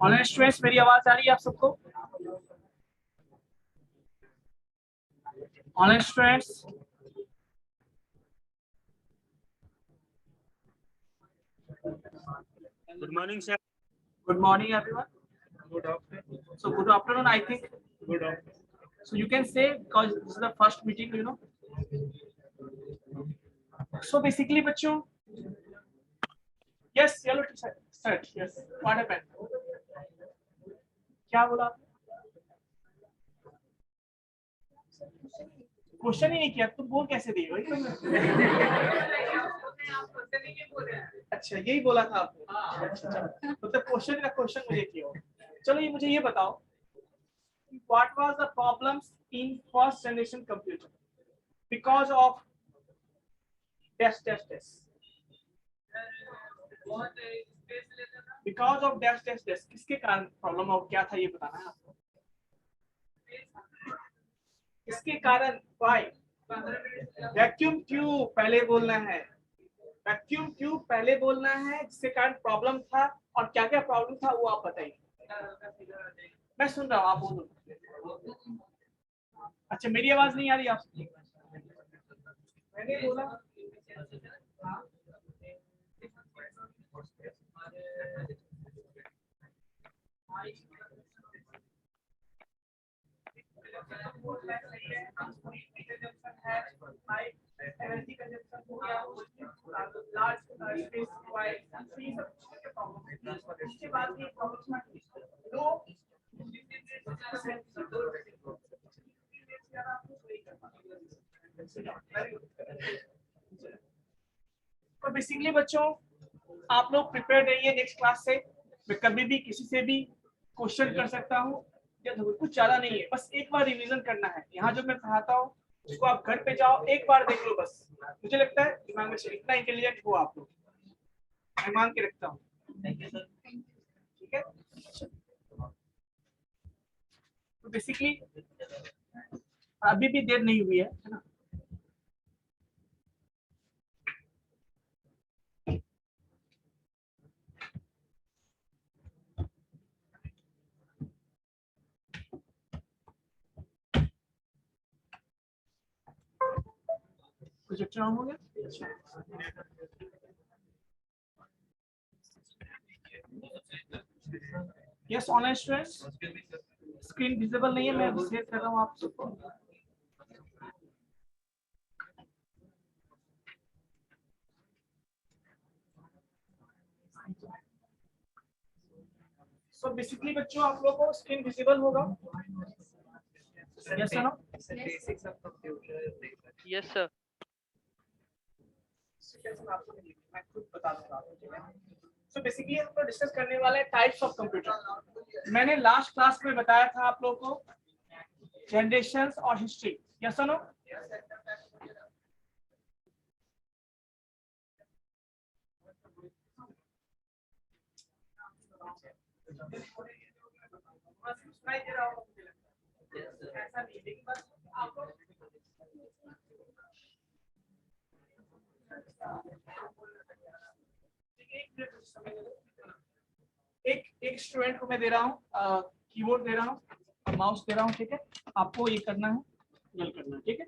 Online students, मेरी आवाज आ रही है आप सबको? Online students, Good morning, sir. good morning everyone. Good afternoon. So good afternoon, I think. Good afternoon. So you can say, because this is the first meeting, you know. So basically बच्चों, yes, yellow t-shirt, yes. What happened? क्या बोला? Question ही नहीं किया, तुम बोल कैसे दिए भाई? अच्छा, यही बोला था आपने? अच्छा, मतलब क्वेश्चन का क्वेश्चन मुझे किया। चलो ये मुझे ये बताओ, what was the problems in first generation computer because of dash dash dash? Because of dash dash dash, किसके कारण प्रॉब्लम और क्या था ये बताना है आपको। इसके कारण why? वैक्यूम ट्यूब पहले बोलना है, वैक्यूम ट्यूब पहले बोलना है, जिसके कारण प्रॉब्लम था, और क्या क्या प्रॉब्लम था वो आप बताइए। मैं सुन रहा हूँ, आप बोलो। अच्छा, मेरी आवाज नहीं आ रही आपको? मैंने बोला एनर्जी कंजप्शन हो गया, लार्ज स्पेस रिक्वायर्ड, तो ये सब के प्रॉब्लम है। इसके बाद ये प्रॉब्लम लो तो बेसिकली बच्चों, आप लोग प्रिपेयर रहिए नेक्स्ट क्लास से। मैं कभी भी किसी से भी क्वेश्चन कर सकता हूँ, कुछ ज्यादा नहीं है, बस एक बार रिवीजन करना है। यहाँ जो मैं पढ़ाता हूँ उसको आप घर पे जाओ एक बार देख लो बस। मुझे लगता है दिमाग में इतना इंटेलिजेंट हो आप लोग, मैं मान के रखता हूँ। Thank you sir. ठीक है, तो बेसिकली अभी भी देर नहीं हुई है ना? प्रोजेक्टर ऑन हो गया? Yes, online students, screen visible नहीं है, मैं शेयर कर रहा हूँ आप सबको। सो बेसिकली बच्चों, आप लोगों को स्क्रीन विजिबल होगा? Yes sir? Yes sir. मैं खुद बता दूंगा। सो बेसिकली हम लोग डिस्कस करने वाले हैं टाइप्स ऑफ कंप्यूटर। मैंने लास्ट क्लास में बताया था आप लोगों को जनरेशंस और हिस्ट्री। Yes sir? नो? सुनाई दे रहा होगा मुझे लगता है, ऐसा नहीं, लेकिन बस आप लोग एक स्टूडेंट को मैं दे रहा हूँ कीबोर्ड दे रहा हूँ, माउस दे रहा हूँ, ठीक है? आपको ये करना है, गल करना है, ठीक है?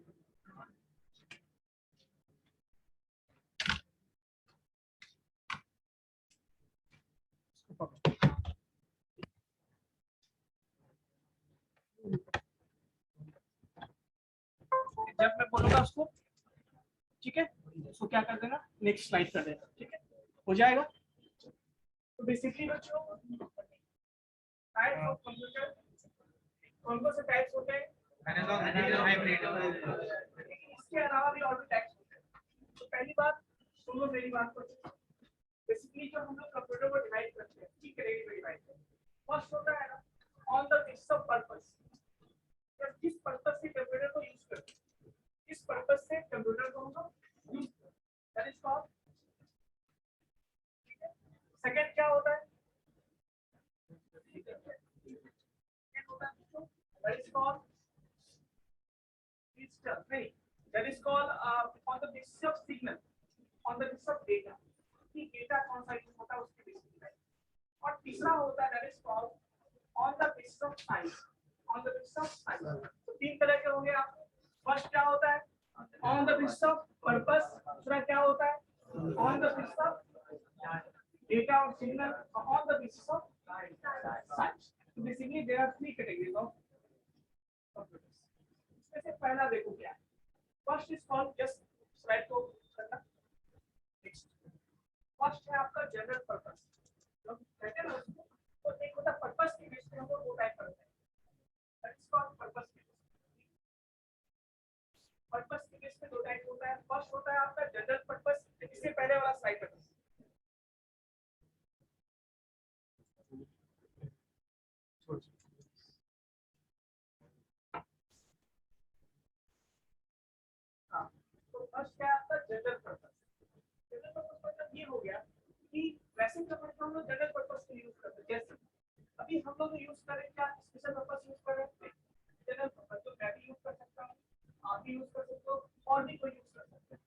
जब मैं बोलूंगा उसको, ठीक है, उसको क्या कर देना, नेक्स्ट स्लाइड कर देना, ठीक है? हो जाएगा। तो बेसिकली बच्चों, टाइप ऑफ कंप्यूटर कौन कौन से टाइप्स होते हैं? इसके अलावा भी और भी टाइप्स होते हैं। तो पहली बात सुनो मेरी बात को। बेसिकली जब हम लोग कंप्यूटर को डिवाइड करते हैं, ठीक है, डिवाइड करते हैं, फर्स्ट होता है ना on the basis of purpose. किस पर्पस से कंप्यूटर को यूज करते हैं, किस पर्पस से कंप्यूटर को हम लोग यूज करते हैं, दैट इज कॉल्ड। ठीक है, सेकंड क्या होता है? That is called digital. That is called on the basis of signal, on the basis of data. कि डेटा कौन सा यूज होता है उसके बेसिस पे, और तीसरा होता है that is called on the basis of size, on the basis of size. तो तीन तरह के होंगे आपको। फर्स्ट क्या होता है on the basis of purpose, दूसरा क्या होता है on the basis of data or signal on the basis of size. So basically there are three categories of computers. इसमें से पहला देखो क्या है, first is called just slide को करना। नेक्स्ट फर्स्ट है आपका जनरल पर्पस, जो कहते हैं ना उसको, तो एक होता है पर्पस के बेस पे हम लोग वो टाइप करते हैं, दैट इज कॉल्ड पर्पस के बेस। पर्पस के बेस पे दो टाइप होता है, फर्स्ट होता है आपका जनरल पर्पस, इससे पहले वाला स्लाइड पर फर्स्ट क्या है आपका जनरल पर्पस। जनरल पर्पस मतलब ये हो गया कि वैसे कंप्यूटर हम लोग जनरल पर्पस के लिए यूज करते हैं, जैसे अभी हम लोग यूज करें क्या स्पेशल पर्पस यूज कर रहे हैं जनरल पर्पस, तो मैं भी यूज कर सकता हूँ, आप भी यूज कर सकते हो, और भी कोई यूज कर सकते हैं।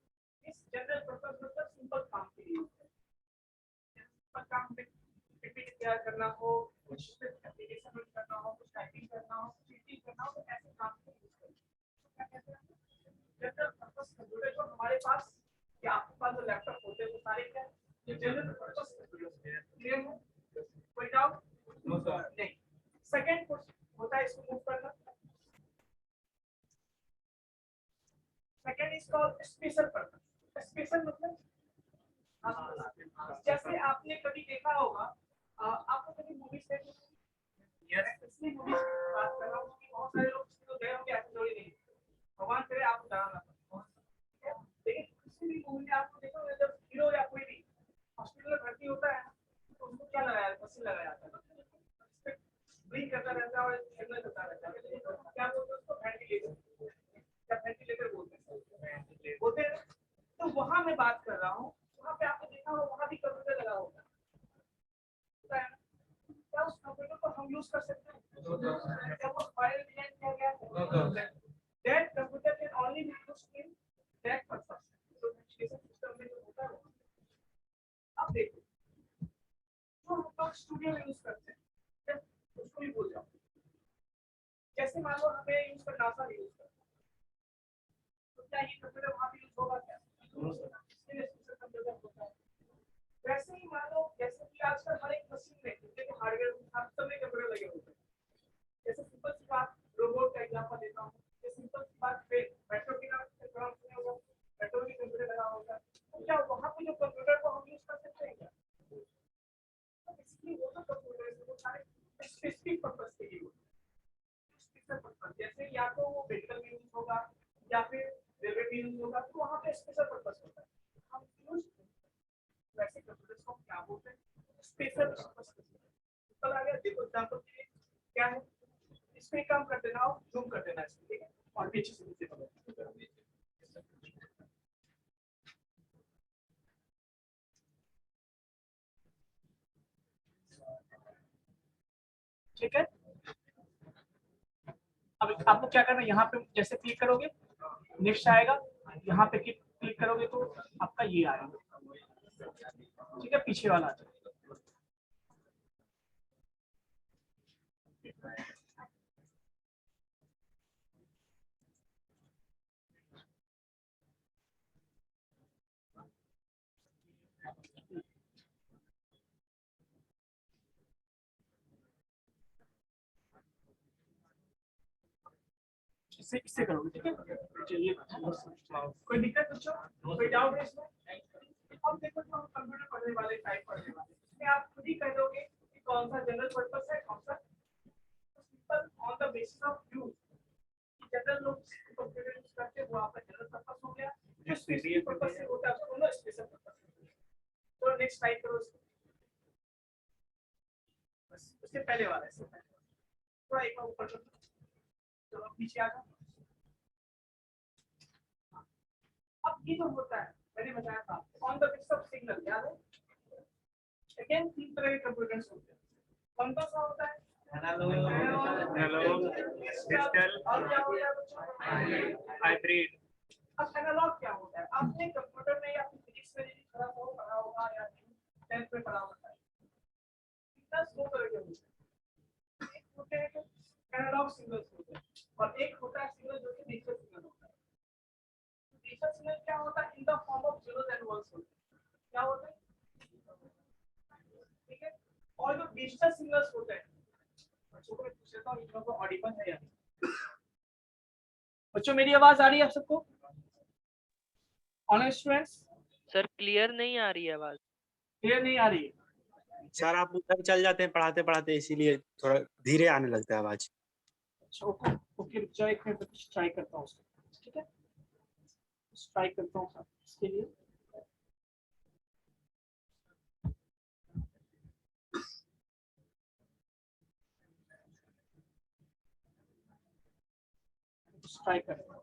इस जनरल पर्पस मतलब सिंपल काम के लिए यूज करते हैं, सिंपल काम में पीपीटी तैयार करना हो, कुछ एप्लीकेशन रन करना हो, कुछ टाइपिंग करना हो, कुछ एडिटिंग करना हो, तो ऐसे काम के लिए यूज करते हैं। तो क्या कहते हैं जनरल पर्पस कंप्यूटर जो हमारे पास या आपके पास जो लैपटॉप होते हैं वो सारे क्या ये जनरल पर्पस कंप्यूटर है। क्लियर है, कोई डाउट नहीं। सेकंड होता है इसको मूव करना, second is called special purpose. Special मतलब जैसे आपने कभी देखा होगा, आपको कभी मूवीज देखी, यस इसलिए मूवीज की बात कर रहा हूँ कि बहुत सारे लोग इसको गए होंगे, ऐसी थोड़ी नहीं, भगवान करे आपको जाना ना पड़े, लेकिन किसी भी मूवी में आपको देखो जब हीरो या कोई भी हॉस्पिटल में भर्ती होता है तो उसको क्या लगाया जाता है, मशीन लगाया जाता है, ब्रीथ करता रहता है और हेलमेट करता रहता है, तो क्या बोलते हैं उसको वेंटिलेटर, या वेंटिलेटर बोलते हैं। तो वहां मैं बात कर रहा हूँ, वहां पे आपने देखा हो वहां भी कंप्यूटर लगा होता है, क्या उस कंप्यूटर को हम यूज कर सकते हैं, क्या वो फाइल डिजाइन किया गया है, that computer can only be used in that purpose, so education system में जो होता है। अब देखो जो हम लोग स्टूडियो में यूज करते हैं उसको भी बोल जाओ, जैसे मान लो हमें यूज करना नासा यूज करना, तो क्या ये कंप्यूटर वहां भी यूज होगा क्या, इसके लिए स्पेशल कंप्यूटर होता है। वैसे ही मान लो जैसे कि आजकल हर एक मशीन में जैसे हार्डवेयर हर सब में कंप्यूटर लगे होते हैं, जैसे सिंपल सी बात रोबोट का एग्जांपल देता हूँ, सिंपल सी बात मेट्रो की नाम से नाम सुना होगा, मेट्रो की कंप्यूटर लगा होगा, तो क्या वहां पे जो कंप्यूटर को हम यूज कर सकते हैं क्या, तो इसलिए वो तो कंप्यूटर है वो सारे स्पेसिफिक पर्पस के लिए होते हैं, स्पेशल पर्पस, जैसे या तो वो मेडिकल में यूज होगा या फिर रेलवे में यूज होगा, तो वहां पे स्पेशल पर्पस होता है हम यूज। वैसे कंप्यूटर्स को क्या बोलते हैं स्पेशल पर्पस। सिंपल आ गया, देखो एग्जांपल के लिए क्या है, इस पे काम कर देना हो, जूम कर देना इसको, ठीक है, और पीछे से नीचे पकड़, ठीक है। अब आपको क्या करना है, यहाँ पे जैसे क्लिक करोगे नेक्स्ट आएगा, यहाँ पे क्लिक करोगे तो आपका ये आएगा, ठीक है, पीछे वाला आ जाएगा। इससे करोगे, ठीक है, चलिए कोई दिक्कत बच्चों, कोई डाउट है इसमें। अब देखो जो हम कंप्यूटर पढ़ने वाले टाइप पढ़ने वाले, इसमें आप खुद ही कह दोगे कि कौन सा जनरल पर्पस है कौन सा simple on the basis of use, general लोग कंप्यूटर यूज करते हैं वो आपका जनरल पर्पस हो गया, जो स्पेसिफिक पर्पस से होता है उसको बोलो स्पेशल पर्पस। तो नेक्स्ट टाइप करो इसको, बस उससे पहले वाला इससे पहले थोड़ा एक बार ऊपर चलो, चलो पीछे आ जाओ। अब ये जो होता है मैंने बताया था on the basis of signal, याद है, अगेन तीन तरह के कंप्यूटर्स होते हैं, कौन कौन सा होता है एनालॉग, डिजिटल और क्या होता है बच्चों हाइब्रिड। अब एनालॉग क्या होता है, आपने कंप्यूटर में या फिजिक्स में पढ़ा होगा या पे पड़ा होता है, कितना स्लो करके होता है। एक होते हैं जो एनालॉग सिग्नल्स होते हैं और एक होता है सिग्नल जो कि डिजिटल सिग्नल होता है। डिजिटल सिग्नल क्या होता है? In the form of zeros and ones होता है। क्या होता है? ठीक है। और जो डिजिटल सिग्नल्स होते हैं, बच्चों को मैं पूछ लेता हूँ इन लोगों को ऑडिबल है या नहीं? बच्चों मेरी आवाज आ रही है आप सबको? ऑनेस्ट स्टूडेंट्स, सर क्लियर नहीं आ रही है आवाज। क्लियर नहीं आ रही है? सर आप उधर चल जाते हैं पढ़ाते पढ़ाते, इसीलिए थोड़ा धीरे आने लगता है आवाज। अच्छा ओके ओके, ट्राई करता हूँ, ट्राई करता हूँ उसको, ठीक है, ट्राई करता हूँ सर इसके लिए। ट्राई करता हूँ।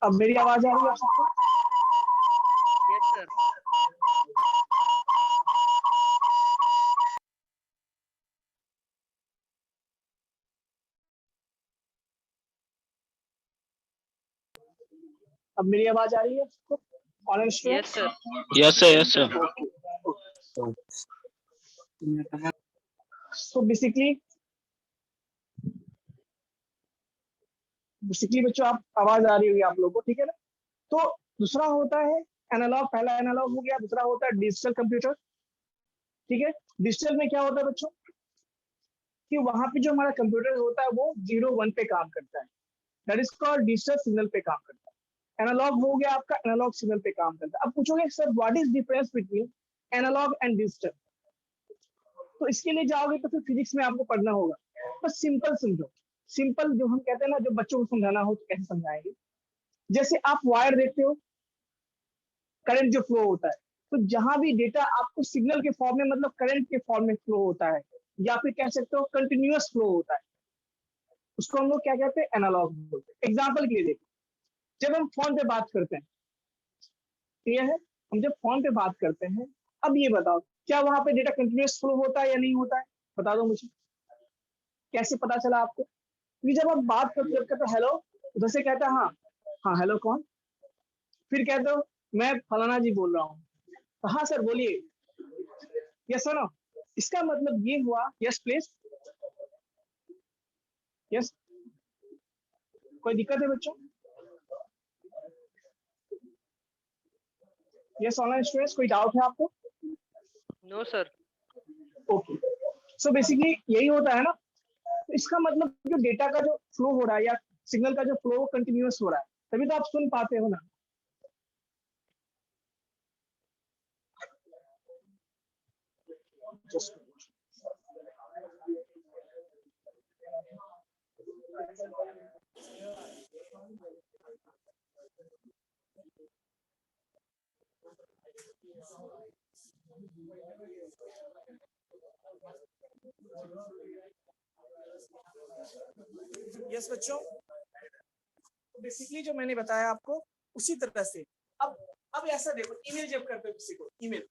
अब मेरी आवाज आ रही है आप सबको? Yes sir. अब मेरी आवाज आ रही है सबको? Honest yes sir. Yes sir, yes sir. तो बेसिकली बच्चों आप आवाज आ रही होगी आप लोगों को, ठीक है ना? तो दूसरा होता है एनालॉग, पहला एनालॉग हो गया, दूसरा होता है डिजिटल कंप्यूटर, ठीक है। डिजिटल में क्या होता है बच्चों कि वहां पे जो हमारा कंप्यूटर होता है वो 0-1 पे काम करता है, that is called digital signal पे काम करता है। एनालॉग हो गया आपका, एनालॉग सिग्नल पे काम करता है। अब पूछोगे sir what is difference between analog and digital, तो इसके लिए जाओगे तो फिर फिजिक्स में आपको पढ़ना होगा। बस सिंपल समझो, सिंपल जो हम कहते हैं ना, जो बच्चों को समझाना हो तो कैसे समझाएंगे। जैसे आप वायर देखते हो, करंट जो फ्लो होता है, तो जहां भी डेटा आपको सिग्नल के फॉर्म में, मतलब करंट के फॉर्म में फ्लो होता है, या फिर कह सकते हो कंटिन्यूअस फ्लो होता है, उसको हम लोग क्या कहते हैं? एनालॉग बोलते हैं। एग्जाम्पल के लिए देखो, जब हम फोन पे बात करते हैं, क्लियर है, हम जब फोन पे बात करते हैं, अब ये बताओ क्या वहां पे डेटा कंटिन्यूअस फ्लो होता है या नहीं होता है? बता दो मुझे, कैसे पता चला आपको? क्योंकि जब आप बात करते हो, कहते हेलो, उधर से कहता है हाँ हाँ हेलो कौन, फिर कहते हो मैं फलाना जी बोल रहा हूँ, तो हाँ सर बोलिए, यस सर नो, इसका मतलब ये हुआ यस प्लीज, यस। कोई दिक्कत है बच्चों? यस ऑनलाइन स्टूडेंट्स, कोई डाउट है आपको? No sir. Okay, so basically यही होता है ना। तो इसका मतलब जो डेटा का जो फ्लो हो रहा है या सिग्नल का जो फ्लो कंटिन्यूअस हो रहा है, तभी तो आप सुन पाते हो ना। यस बच्चों, बेसिकली जो मैंने बताया आपको उसी तरह से अब ऐसा देखो, ईमेल जब करते हो किसी को ईमेल,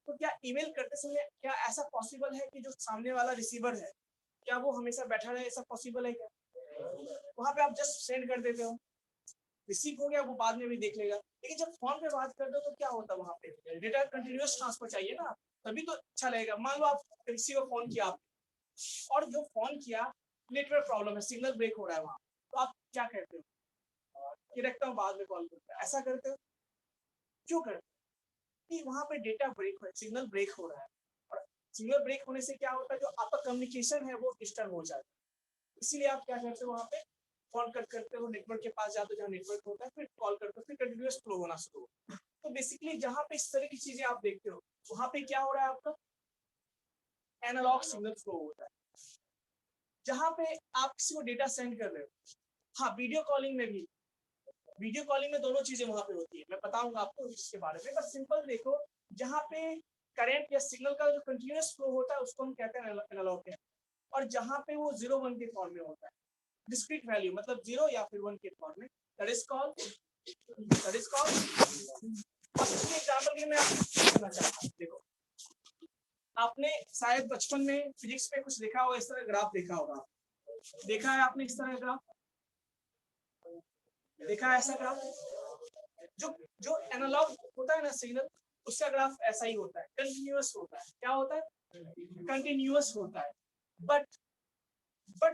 तो क्या ईमेल करते समय क्या ऐसा पॉसिबल है कि जो सामने वाला रिसीवर है क्या वो हमेशा बैठा रहे? ऐसा पॉसिबल है क्या? वहां पे आप जस्ट सेंड कर देते हो, रिसीव हो गया, वो बाद में भी देख लेगा। लेकिन जब फोन पे बात करते हो तो क्या होता है, वहां पे डेटा कंटिन्यूअस ट्रांसफर चाहिए ना, तभी तो अच्छा लगेगा। मान लो आप रिसीवर फोन किया और जो फोन किया नेटवर्क प्रॉब्लम है, सिग्नल ब्रेक हो रहा है वहां, तो आप क्या कहते हो कि रखता हूँ बाद में कॉल करता है, ऐसा करते हो? क्यों करते हो? कि वहां पे डेटा ब्रेक हो, सिग्नल ब्रेक हो रहा है, और सिग्नल ब्रेक होने से क्या होता है, जो आपका कम्युनिकेशन है वो डिस्टर्ब हो जाता है। इसीलिए आप क्या करते हो, वहां पे फोन कट करते हो, नेटवर्क के पास जाते हो जहाँ नेटवर्क होता है, फिर कॉल करते हो, फिर कंटिन्यूअस फ्लो होना शुरू हो। तो बेसिकली जहां पे इस तरह की चीजें आप देखते हो, वहां पे क्या हो रहा है, आपका एनालॉग सिग्नल फ्लो हो रहा है। जहां पे आप किसी को डेटा सेंड कर रहे हो, हाँ वीडियो कॉलिंग में भी, वीडियो कॉलिंग में दोनों चीजें वहां पे होती है, मैं बताऊंगा आपको इसके बारे में, बस सिंपल देखो, जहां पे करंट या सिग्नल का जो कंटिन्यूअस फ्लो होता है उसको हम कहते हैं एनालॉग के, और जहाँ पे वो 0-1 के फॉर्म में होता है, डिस्क्रीट वैल्यू मतलब 0 या फिर 1 के फॉर्म में, दैट इज कॉल्ड एग्जांपल के मैं आपको बताना चाहता हूं। देखो आपने शायद बचपन में फिजिक्स में कुछ देखा होगा, इस तरह ग्राफ देखा होगा, देखा है आपने इस तरह ग्राफ देखा है? ऐसा ग्राफ जो एनालॉग होता है ना सिग्नल, उसका ग्राफ ऐसा ही होता है, कंटिन्यूअस होता है। क्या होता है? कंटिन्यूअस होता है। बट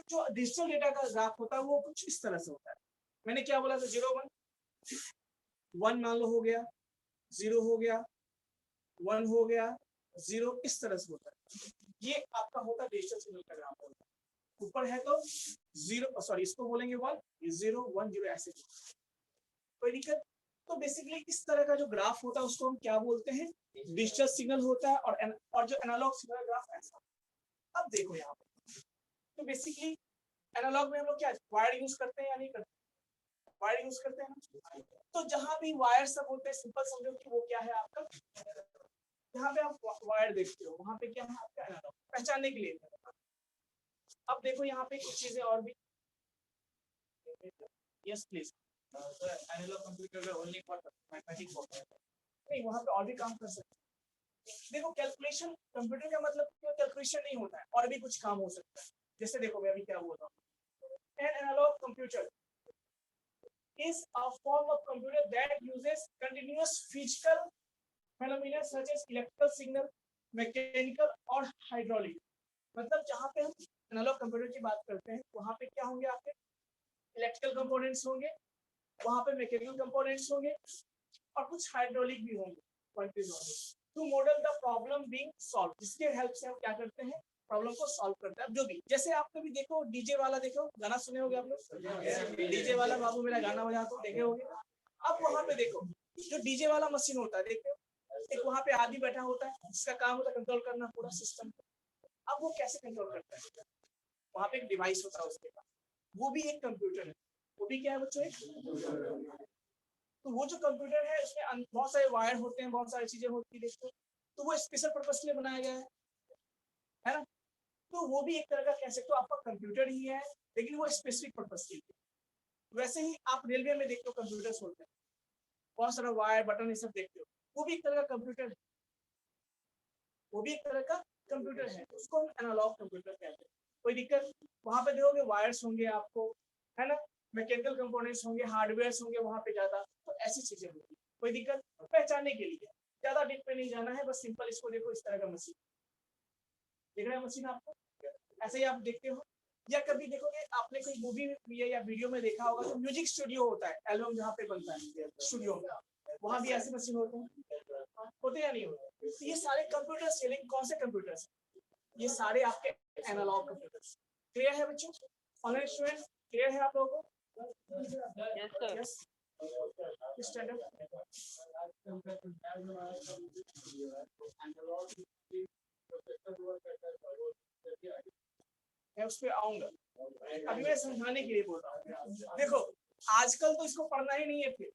जो डिजिटल डेटा का ग्राफ होता है वो कुछ इस तरह से होता है। मैंने क्या बोला था? 0-1 1 मान लो हो गया, 0 हो गया, 1 हो गया, 0, इस तरह से होता है। ये आपका होता है डिजिटल सिग्नल का ग्राफ होता है। ऊपर है तो 0, सॉरी इसको बोलेंगे 1, 0 1 0 ऐसे। कोई दिक्कत? तो बेसिकली इस तरह का जो ग्राफ होता है उसको हम क्या बोलते हैं? डिजिटल सिग्नल होता है। और जो एनालॉग सिग्नल ग्राफ ऐसा। अब देखो यहाँ पे, तो बेसिकली एनालॉग में हम लोग क्या वायर यूज करते हैं या नहीं करते? वायर यूज करते हैं। तो जहां भी वायर सब होते हैं, सिंपल समझो कि वो क्या है आपका, जहां पे आप वायर देखते हो वहां पे क्या है आपका एनालॉग, पहचानने के लिए। अब देखो यहाँ पे कुछ चीजें और भी। Yes please. Analog computer only for mathematics होता है, नहीं वहां पे और भी काम कर सकते हैं। देखो कैलकुलेशन, कंप्यूटर का मतलब कैलकुलेशन नहीं होता है, और भी कुछ काम हो सकता है। जैसे देखो मैं अभी क्या बोल रहा हूँ, an analog computer is a form of computer that uses continuous physical phenomena such as electrical signal, mechanical और hydraulic। मतलब जहाँ पे हम एनालॉग कंप्यूटर की बात करते हैं वहाँ पे क्या होंगे आपके इलेक्ट्रिकल कंपोनेंट्स होंगे, वहाँ पे मैकेनिकल कंपोनेंट्स होंगे और कुछ हाइड्रोलिक भी होंगे to model the problem being solve, जिसके हेल्प से हम क्या करते हैं प्रॉब्लम को सॉल्व करते हैं। जो भी जैसे आप कभी देखो डीजे वाला, देखो गाना सुने होंगे आप लोग, डीजे वाला बाबू मेरा गाना बजाता हो देखे होंगे। अब वहां पे देखो जो डीजे वाला मशीन होता है, देखते हो एक वहां पे आदमी बैठा होता है जिसका काम होता है कंट्रोल करना पूरा सिस्टम। अब वो कैसे कंट्रोल करता है? वहां पे एक डिवाइस होता है उसके पास, वो भी एक कंप्यूटर है। वो भी क्या है बच्चों? एक। तो वो जो कंप्यूटर है उसमें बहुत सारे वायर होते हैं, बहुत सारी चीजें होती है, देखो तो वो स्पेशल पर्पस के लिए बनाया गया है ना। तो वो भी एक तरह का कह सकते हो आपका कंप्यूटर ही है, लेकिन वो स्पेसिफिक पर्पस के लिए। वैसे ही आप रेलवे में देखते हो कंप्यूटर्स होते हैं, बहुत सारा वायर बटन ये सब देखते हो, वो भी एक तरह का कंप्यूटर है, वो भी एक तरह का कंप्यूटर है, उसको हम एनालॉग कंप्यूटर कहते हैं। कोई दिक्कत? वहां पे देखोगे वायर्स होंगे आपको, है ना, मैकेनिकल कंपोनेंट्स होंगे, हार्डवेयर होंगे वहां पे ज्यादा, तो ऐसी चीजें होगी। कोई दिक्कत? पहचानने के लिए ज्यादा डीप पे नहीं जाना है, बस सिंपल इसको देखो, इस तरह का मशीन दिख रहा है मशीन आपको, ऐसे ही आप देखते हो। या कभी देखोगे आपने कोई मूवी या वीडियो में देखा होगा तो म्यूजिक स्टूडियो होता है, एल्बम जहाँ पे बनता है स्टूडियो में, वहां भी ऐसे मशीन होते हैं या नहीं होते? तो ये सारे कंप्यूटर सेलिंग कौन से कंप्यूटर्स? ये सारे आपके एनालॉग कंप्यूटर्स। क्लियर है बच्चों? ऑनलाइन स्टूडेंट क्लियर है आप लोगों को? Yes sir. Yes stand up. मैं उस पर आऊंगा, अभी मैं समझाने के लिए बोल रहा हूँ। देखो आजकल तो इसको पढ़ना ही नहीं है, फिर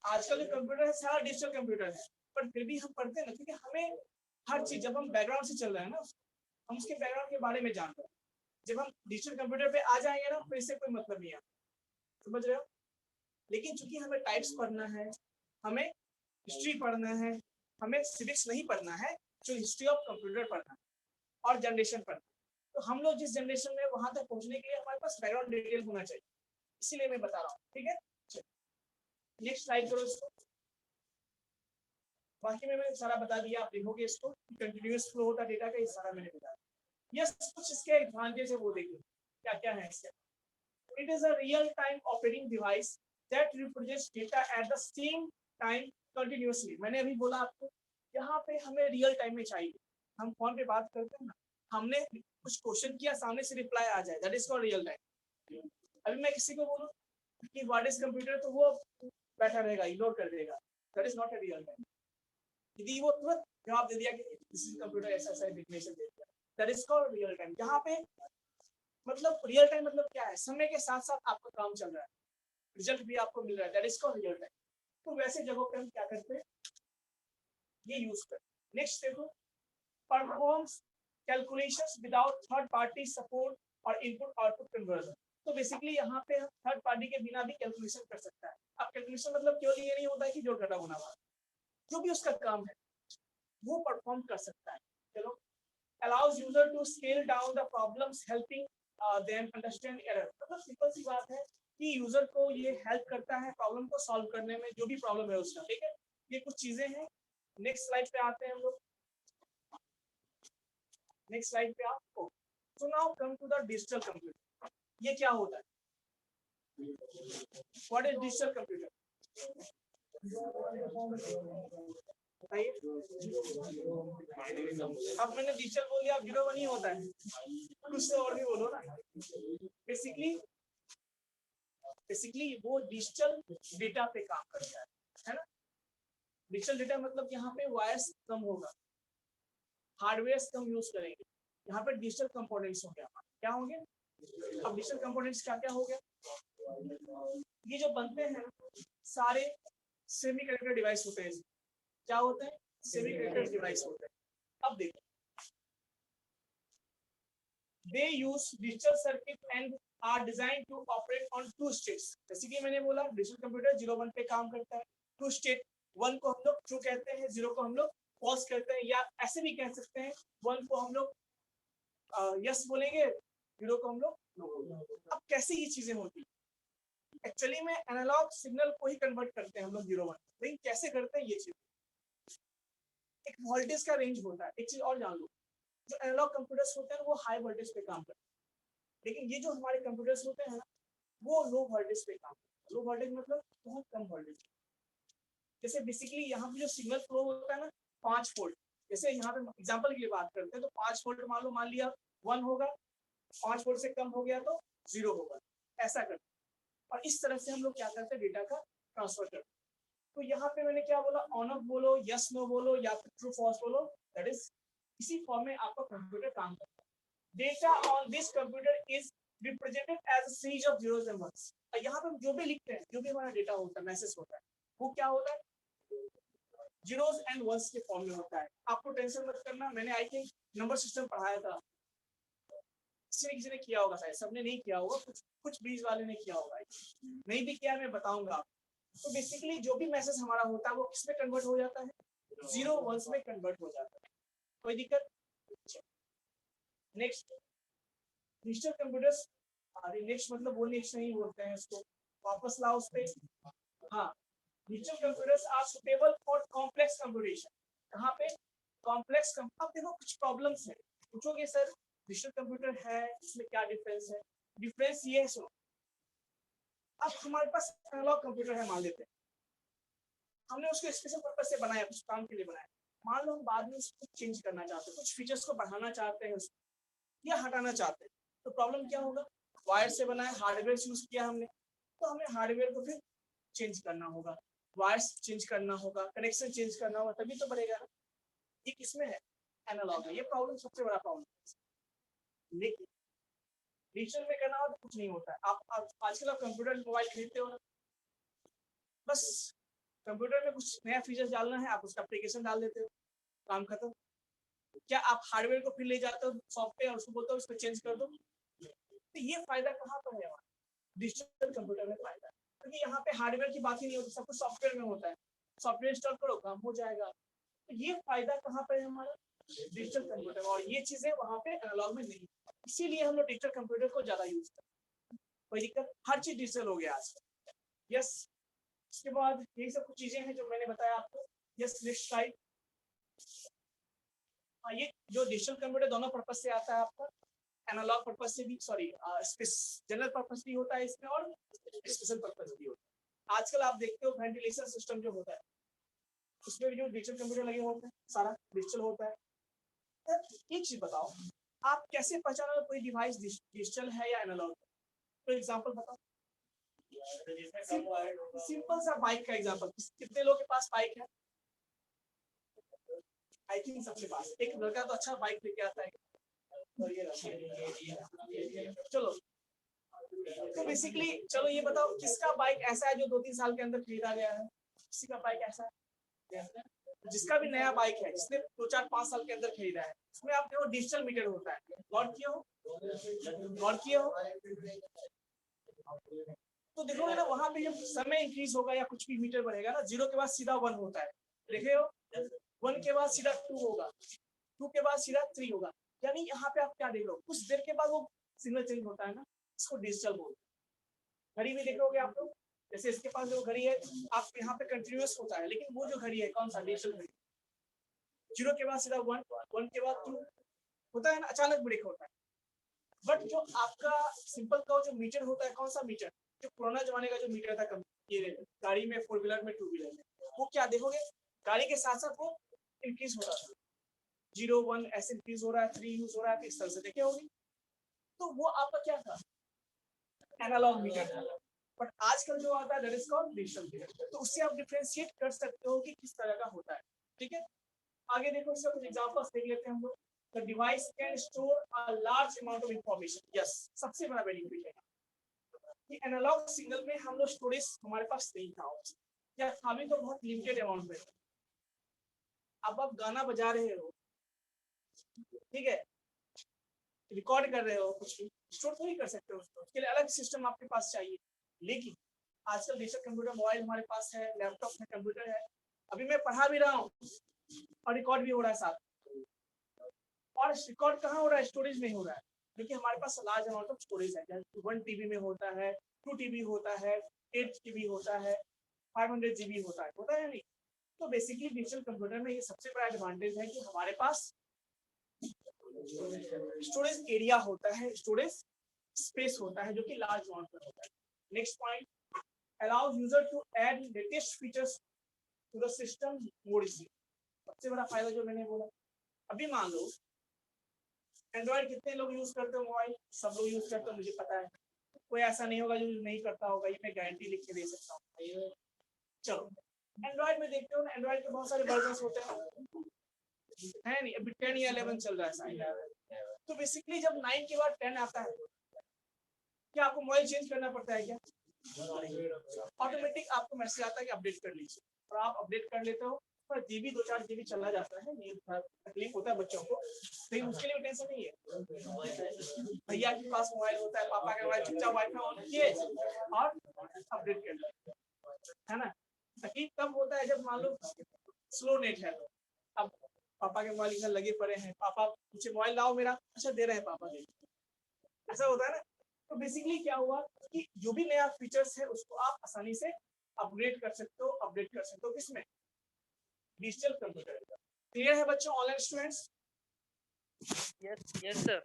आजकल जो कंप्यूटर है सारा डिजिटल कंप्यूटर है, पर फिर भी हम पढ़ते हैं ना, क्योंकि हमें हर चीज, जब हम बैकग्राउंड से चल रहे हैं ना, हम उसके बैकग्राउंड के बारे में जान रहे हैं। जब हम डिजिटल कंप्यूटर पे आ जाएंगे ना, फिर इससे कोई मतलब नहीं है, समझ रहे हो? लेकिन चूंकि हमें टाइप्स पढ़ना है, हमें हिस्ट्री पढ़ना है, हमें सिविक्स नहीं पढ़ना है, जो हिस्ट्री ऑफ कंप्यूटर पढ़ना है और जनरेशन पढ़ना है, तो हम लोग जिस जनरेशन में वहां तक पहुंचने के लिए हमारे पास बैकग्राउंड डिटेल होना चाहिए, इसीलिए मैं बता रहा हूँ। ठीक है, नेक्स्ट स्लाइड करो इसको। बाकी मैंने सारा बता दिया, आप देखोगे इसको, कंटिन्यूअस फ्लो होता डेटा का, ये सारा मैंने बताया। यस, कुछ इसके एडवांटेज है वो देखिए क्या क्या है इसके। It is a real time operating device that represents data at the same time continuously. मैंने अभी बोला आपको, यहाँ पे हमें रियल टाइम में चाहिए। हम फोन पे बात करते हैं ना, हमने कुछ क्वेश्चन किया, सामने से रिप्लाई आ जाए, that is called real time. अभी मैं किसी को बोलूं कि व्हाट इज कंप्यूटर, तो वो बैठा रहेगा, इग्नोर कर देगा, that is not a real time. यदि वो तुरंत जवाब दे दिया कि दिस इज कंप्यूटर, ऐसा ऐसा इंफॉर्मेशन दे दिया, that is called real time. यहाँ पे मतलब रियल टाइम मतलब क्या है? समय के साथ साथ आपका काम चल रहा है, रिजल्ट भी आपको मिल रहा है, that is called real time. तो वैसे जगहों पे हम क्या करते हैं, ये यूज करते हैं। नेक्स्ट देखो, performs calculations without third party support और इनपुट आउटपुट कन्वर्जन। तो बेसिकली यहाँ पे थर्ड पार्टी के बिना भी कैलकुलेशन कर सकता है। अब कैलकुलेशन मतलब केवल ये नहीं होता है कि जोड़ घटा गुणा भाग, जो भी उसका काम है वो परफॉर्म कर सकता है। चलो, allows user to scale down the problems helping them understand error। मतलब सिंपल सी बात है कि यूजर को ये हेल्प करता है प्रॉब्लम को सॉल्व करने में, जो भी प्रॉब्लम है उसका। ठीक है, ये कुछ चीजें हैं। नेक्स्ट स्लाइड पे आते हैं हम लोग। नेक्स्ट स्लाइड पे आप, so now come to the digital computer. ये क्या होता है? What is digital computer? बताइए। अब मैंने डिजिटल बोल दिया, अब 0 नहीं होता है, कुछ तो और भी बोलो ना। बेसिकली वो डिजिटल डेटा पे काम करता है ना। डिजिटल डेटा मतलब यहाँ पे वायर्स कम होगा, हार्डवेयर कम यूज करेंगे, यहाँ पे डिजिटल कंपोनेंट्स हो गया। क्या होंगे? अब डिजिटल कंपोनेंट्स क्या क्या हो गया? ये जो बनते हैं सारे सेमीकंडक्टर डिवाइस होते हैं। क्या होते हैं? सेमीकंडक्टर डिवाइस होते हैं। अब देखो, they use digital circuit and are designed to operate on 2 states। जैसे कि मैंने बोला डिजिटल कंप्यूटर 0-1 पे काम करता है। 2 स्टेट, 1 को हम लोग ट्रू कहते हैं, 0 को हम लोग फॉल्स कहते हैं, या ऐसे भी कह सकते हैं 1 को हम लोग यस बोलेंगे, 0 को हम लोग नो। अब कैसे ये चीजें होती है? एक्चुअली में एनालॉग सिग्नल को ही कन्वर्ट करते हैं हम लोग 0-1। लेकिन कैसे करते हैं ये चीज? एक वोल्टेज का रेंज होता है। एक चीज और जान लो, जो एनालॉग कंप्यूटर्स होते हैं वो हाई वोल्टेज पे काम करते हैं, लेकिन ये जो हमारे कंप्यूटर्स होते हैं ना वो लो वोल्टेज पे काम करते हैं। लो वोल्टेज मतलब बहुत कम वोल्टेज। जैसे बेसिकली यहाँ पे जो सिग्नल फ्लो होता है ना 5 वोल्ट, जैसे यहाँ पे एग्जांपल की बात करते हैं तो 5 वोल्ट मान लिया 1 होगा, 5 वोल्ट से कम हो गया तो 0 होगा, ऐसा करते हैं। और इस तरह से हम लोग क्या करते हैं, डेटा का ट्रांसफर करते हैं। तो यहाँ पे मैंने क्या बोला, ऑन ऑफ बोलो, यस नो बोलो, या फिर ट्रू फॉल्स बोलो, दैट इज इसी फॉर्म में आपका कंप्यूटर काम करता है। Data on this computer is represented as a series of zeros and ones। यहाँ पे जो भी लिखते हैं, जो भी हमारा डेटा होता है, मैसेज होता है, वो क्या होता है? zeros and ones के फॉर्म में होता है। आपको टेंशन मत करना, मैंने आई थिंक नंबर सिस्टम पढ़ाया था, किसी ने किया होगा, शायद सबने नहीं किया होगा, कुछ 20 वाले ने किया होगा, नहीं भी किया मैं बताऊंगा। तो बेसिकली जो भी मैसेज हमारा होता है वो किसमें कन्वर्ट हो जाता है? 0-1 में कन्वर्ट हो जाता है। कोई दिक्कत? नेक्स्ट, डिजिटल कंप्यूटर्स, अरे नेक्स्ट मतलब वो नेक्स्ट नहीं बोलते हैं इसको, वापस लाओ उस पे। हाँ, digital computers are suitable for complex computation. कहाँ पे? कॉम्प्लेक्स। अब देखो कुछ प्रॉब्लम्स है, पूछोगे सर डिजिटल कंप्यूटर है इसमें क्या डिफरेंस है? डिफरेंस ये है, सुनो, अब हमारे पास एनालॉग कंप्यूटर है, मान लेते हैं हमने उसको स्पेशल पर्पस से बनाया, कुछ काम के लिए बनाया। मान लो हम बाद में उसको चेंज करना चाहते हैं, कुछ फीचर्स को बढ़ाना चाहते हैं या हटाना चाहते हैं, तो प्रॉब्लम क्या होगा? वायर से बनाया, हार्डवेयर यूज किया हमने, तो हमें हार्डवेयर को फिर चेंज करना होगा, वायर्स चेंज करना होगा, कनेक्शन चेंज करना होगा, तभी तो बढ़ेगा ना। ये किसमें है? एनालॉग में। ये प्रॉब्लम सबसे बड़ा प्रॉब्लम है। लेकिन डिजिटल में करना हो तो कुछ नहीं होता है। आप आजकल आप कंप्यूटर मोबाइल खरीदते हो ना, बस कंप्यूटर में कुछ नया फीचर डालना है, आप उसका एप्लीकेशन डाल देते हो, काम खत्म। क्या आप हार्डवेयर को फिर ले जाते हो सॉफ्टवेयर, उसको बोलते हो इसको चेंज कर दो? तो ये फायदा कहाँ पर है हमारा? डिजिटल कंप्यूटर में फायदा है, क्योंकि यहाँ पे हार्डवेयर की बात ही नहीं होती, सब कुछ सॉफ्टवेयर में होता है। सॉफ्टवेयर इंस्टॉल करो, काम हो जाएगा। तो ये फायदा कहाँ पर है हमारा? Digital computer. और ये चीजें वहाँ पे एनालॉग में नहीं, इसीलिए हम लोग डिजिटल कंप्यूटर को ज्यादा यूज करते हैं। कोई दिक्कत? हर चीज डिजिटल हो गया आजकल। यस, उसके बाद यही सब कुछ चीजें हैं जो मैंने बताया आपको। Yes, next slide. ये जो डिजिटल कंप्यूटर दोनों पर्पज से आता है आपका, एनालॉग पर्पज से भी, सॉरी जनरल पर्पज भी होता है इसमें और स्पेशल पर्पज भी होता है। आजकल आप देखते हो वेंटिलेशन सिस्टम जो होता है उसमें भी जो डिजिटल कंप्यूटर लगे होते हैं, सारा डिजिटल होता है। एक चीज बताओ, आप कैसे पहचानोगे कोई डिवाइस डिजिटल है या एनालॉग? तो एग्जांपल बताओ, सिंपल सा बाइक का एग्जांपल। कितने लोगों के पास बाइक है? आई थिंक सबके पास। एक लड़का तो अच्छा बाइक लेके आता है। चलो, तो बेसिकली चलो ये बताओ किसका बाइक ऐसा है जो 2-3 साल के अंदर खरीदा गया है? किसी का बाइक ऐसा है? जिसका भी नया बाइक है, जिसने 2-4-5 साल के अंदर खरीदा है, उसमें आप देखो डिजिटल मीटर होता है। गौर किए हो? तो देखोगे ना वहां पे जब समय इंक्रीज होगा या कुछ भी मीटर बढ़ेगा ना, 0 के बाद सीधा 1 होता है, देखे हो? 1 के बाद सीधा 2 होगा, 2 के बाद सीधा 3 होगा। यानी यहाँ पे आप क्या देख रहे हो, कुछ देर के बाद वो सिग्नल चेंज होता है ना, इसको डिजिटल बोलते हैं। घड़ी में देखोगे आप लोग, जैसे इसके पास जो घड़ी है, आप यहाँ पे कंटिन्यूअस होता है, लेकिन वो जो घड़ी है कौन सा, डिजिटल घड़ी, 0 के बाद सीधा 1, 1 के बाद 2 होता है ना, अचानक ब्रेक होता है। बट जो आपका सिंपल का जो मीटर होता है, कौन सा मीटर, जो पुराना जमाने का जो मीटर था ये गाड़ी में, 4 व्हीलर में, 2 व्हीलर में, वो क्या देखोगे, गाड़ी के साथ साथ वो इंक्रीज हो रहा था, 0 1 ऐसे इंक्रीज हो रहा है, 3 यूज हो रहा है, इस तरह से देखे होगी। तो वो आपका क्या था, एनालॉग मीटर था। बट आजकल जो आता है that is called digital meter. तो उससे आप डिफरेंशिएट कर सकते हो कि किस तरह का होता है। ठीक है, आगे देखो, इसका कुछ एग्जांपल्स देख लेते हैं हम लोग। The device can store a large amount of information. Yes, सबसे बड़ा बेनिफिट है कि एनालॉग सिग्नल में हम लोग स्टोरेज हमारे पास नहीं था, या था भी तो बहुत लिमिटेड अमाउंट में। अब आप गाना बजा रहे हो, ठीक है, रिकॉर्ड कर रहे हो, कुछ भी स्टोर नहीं कर सकते हो, उसके लिए अलग सिस्टम आपके पास चाहिए। लेकिन आजकल डिजिटल कंप्यूटर, मोबाइल हमारे पास है, लैपटॉप में कंप्यूटर है, अभी मैं पढ़ा भी रहा हूँ और रिकॉर्ड भी हो रहा है साथ। और रिकॉर्ड कहाँ हो रहा है, स्टोरेज में हो रहा है, क्योंकि हमारे पास लार्ज अमाउंट ऑफ स्टोरेज है। 1 TB में होता है, 2 TB होता है, 8 GB होता है, 500 GB होता है नहीं। तो बेसिकली डिजिटल कंप्यूटर में ये सबसे बड़ा एडवांटेज है कि हमारे पास स्टोरेज एरिया होता है, स्टोरेज स्पेस होता है, जो कि लार्ज अमाउंट में होता है। Next point, allows user to add latest features to the system more easily। सबसे बड़ा फायदा जो मैंने बोला, अभी मान लो एंड्रॉइड कितने लोग यूज करते हो, मोबाइल सब लोग यूज करते हो, मुझे पता है, कोई ऐसा नहीं होगा जो नहीं करता होगा, ये मैं गारंटी लिख के दे सकता हूँ। चलो एंड्रॉइड में देखते हो ना, एंड्रॉइड के बहुत सारे वर्जन होते हैं, है नहीं, अभी 10 या 11 चल रहा है। तो बेसिकली जब 9 के बाद 10 आता है, क्या आपको मोबाइल चेंज करना पड़ता है क्या? ऑटोमेटिक आपको मैसेज आता है कि अपडेट कर लीजिए, और आप अपडेट कर लेते हो, पर जीबी 2-4 GB चला जाता है, ये तकलीफ होता है बच्चों को, लेकिन उसके लिए टेंशन नहीं है। भैया के पास मोबाइल होता है, पापा के मोबाइल, चुपचाप वाईफाई ऑन किए और अपडेट कर लिया, है ना। तकलीफ तब होता है जब मान लो स्लो नेट है, अब पापा के मोबाइल इधर लगे पड़े हैं, पापा मुझे मोबाइल लाओ मेरा, अच्छा दे रहे हैं पापा, दे, ऐसा होता है ना। तो बेसिकली क्या हुआ कि जो भी नया फीचर्स है उसको आप आसानी से अपग्रेड कर सकते हो, अपडेट कर सकते हो, किसमें, डिजिटल कंप्यूटर। क्लियर है बच्चों, online students? Yes sir।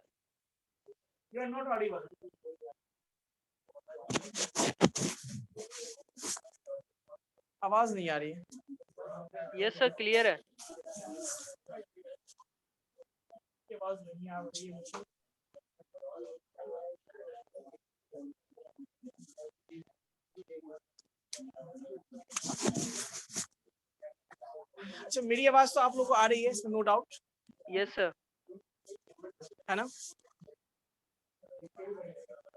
You are not audible. आवाज नहीं आ रही है। Yes sir, क्लियर है। आवाज नहीं आ रही है मुझे। अच्छा, मेरी आवाज तो आप लोग को आ रही है, इसमें नो डाउट। Yes sir. है ना,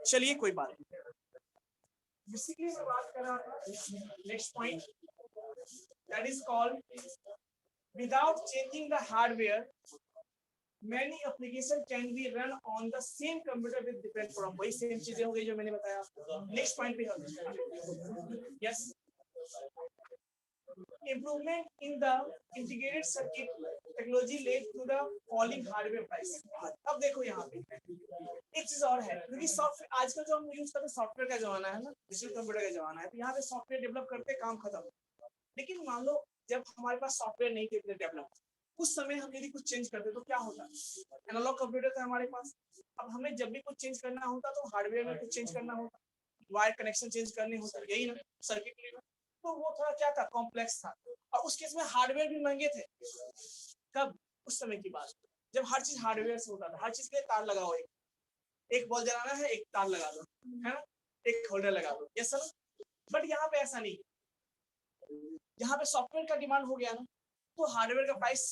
चलिए कोई बात नहीं। बेसिकली मैं बात कर रहा था, next point, that is called without changing the hardware many application can be run on the same computer with different program। वही सेम चीजें हो गई जो मैंने बताया। नेक्स्ट पॉइंट पे हम, yes, improvement in the integrated circuit technology led to the falling hardware price। अब देखो यहाँ पे एक चीज और है, क्योंकि सॉफ्टवेयर आजकल जो हम यूज करते हैं सॉफ्टवेयर का जमाना है ना, डिजिटल कंप्यूटर का जमाना है, तो यहाँ पे सॉफ्टवेयर डेवलप करते काम खत्म। लेकिन मान लो जब हमारे पास सॉफ्टवेयर नहीं थे डेवलप, उस समय हम यदि कुछ चेंज करते तो क्या होता, एनालॉग कंप्यूटर था हमारे पास, अब हमें जब भी कुछ चेंज करना होता तो हार्डवेयर में कुछ चेंज करना होता, वायर कनेक्शन चेंज करने होता, यही ना सर्किट में, तो वो थोड़ा क्या था, कॉम्प्लेक्स था, और उस केस में हार्डवेयर भी महंगे थे। कब, उस समय की बात जब हर चीज हार्डवेयर से होता था, हर चीज के लिए तार लगाओ, एक बॉल जलाना है एक तार लगा दो, है ना, एक होल्डर लगा दो, यस सर। बट यहाँ पे ऐसा नहीं, यहाँ पे सॉफ्टवेयर का डिमांड हो गया ना, तो हार्डवेयर का प्राइस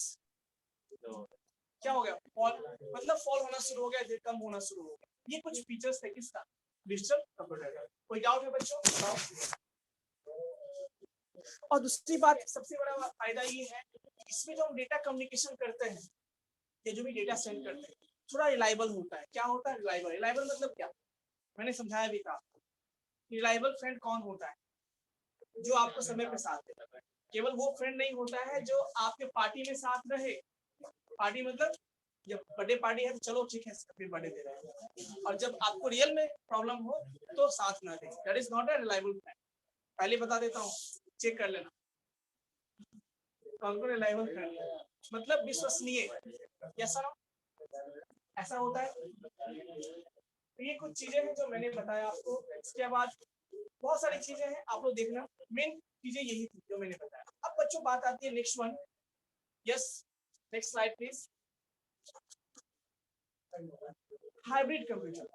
क्या हो गया, फॉल, मतलब फॉल होना शुरू हो गया, कम होना शुरू हो गया। ये कुछ फीचर्स थे किसका, डिजिटल कंप्यूटर का। कोई डाउट है बच्चों? और दूसरी बात, सबसे बड़ा फायदा ये है इसमें जो हम डेटा कम्युनिकेशन करते हैं या जो भी डेटा सेंड करते हैं थोड़ा रिलायबल होता है। क्या होता है रिलायबल? रिलायबल मतलब क्या, मैंने समझाया भी था। रिलायबल फ्रेंड कौन होता है? जो आपको समय पे साथ देता है। केवल वो फ्रेंड नहीं होता है जो आपके पार्टी में साथ रहे। पार्टी मतलब जब बर्थडे पार्टी है तो चलो ठीक है हैप्पी बर्थडे दे रहे हैं, और जब आपको रियल में प्रॉब्लम हो तो साथ ना दे। That is not a reliable friend. पहले बता देता हूँ, चेक कर लेना कौन को रिलायबल फ्रेंड मतलब विश्वसनीय। कैसा ऐसा होता है। तो ये कुछ चीजें हैं जो मैंने बताया आपको। इसके बाद बहुत सारी चीजें हैं, आप लोग देखना। मेन चीजें यही थी जो मैंने बताया। अब बच्चों बात आती है next one. Yes, next slide please. Hybrid computer.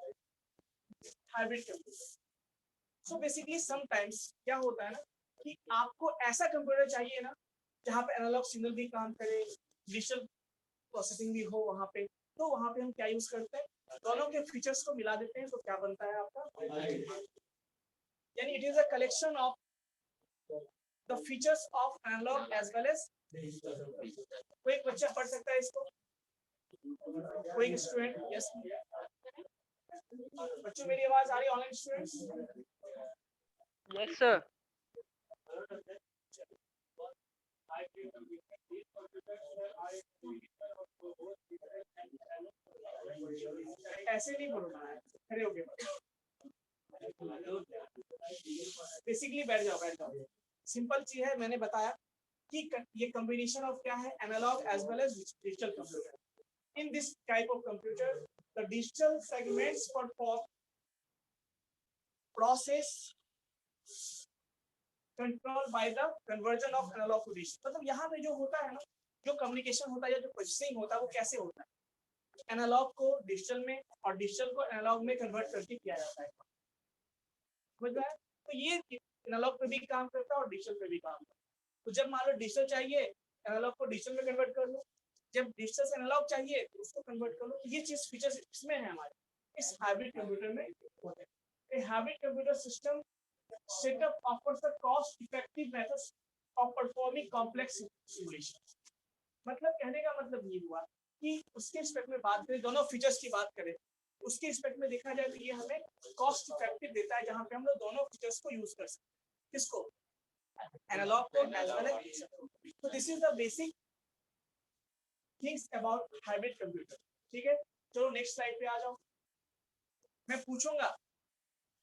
Hybrid computer. So basically sometimes क्या होता है ना कि आपको ऐसा कंप्यूटर चाहिए ना जहाँ पे एनालॉग सिग्नल भी काम करे, डिजिटल प्रोसेसिंग भी हो वहाँ पे। तो वहाँ पे हम क्या यूज करते हैं, दोनों के फीचर्स को मिला देते हैं। तो क्या बनता है आपका, यानी it is a collection of the features of analog as well as. कोई एक बच्चा पढ़ सकता है इसको, कोई स्टूडेंट? यस बच्चों, मेरी आवाज आ रही है ऑनलाइन स्टूडेंट्स? Yes sir. ऐसे नहीं बोलना है, खड़े होके बेसिकली बैठ जाओ बैठ जाओ। सिंपल चीज है, मैंने बताया कि ये कॉम्बिनेशन ऑफ क्या है, analog as well as digital computer. In this type of computer the digital segments perform process control by the conversion of analog to digital. मतलब यहाँ पे जो होता है ना, जो कम्युनिकेशन होता है या जो प्रोसेसिंग होता है वो कैसे होता है, एनालॉग को डिजिटल में और डिजिटल को एनालॉग में कन्वर्ट करके किया जाता है। समझ में आया? तो ये एनालॉग पे भी काम करता है और डिजिटल पे भी काम करता है। तो जब मान लो डिजिटल चाहिए, एनालॉग को डिजिटल में कन्वर्ट कर लो। जब डिजिटल से एनालॉग चाहिए तो उसको कन्वर्ट कर लो। तो ये चीज फीचर्स इसमें है हमारे इस हाइब्रिड कंप्यूटर में होते हैं। A hybrid computer system setup offers a cost-effective methods of performing complex simulations। मतलब कहने का मतलब ये हुआ कि उसके रिस्पेक्ट में बात करें, दोनों फीचर्स की बात करें, उसके रिस्पेक्ट में देखा जाए तो ये हमें कॉस्ट इफेक्टिव देता है, जहां पे हम लोग दोनों फीचर्स को यूज कर सकते हैं। किसको, एनालॉग को एज वेल एज। तो this is the basic things about hybrid computer. ठीक है, चलो नेक्स्ट स्लाइड पे आ जाओ। मैं पूछूंगा,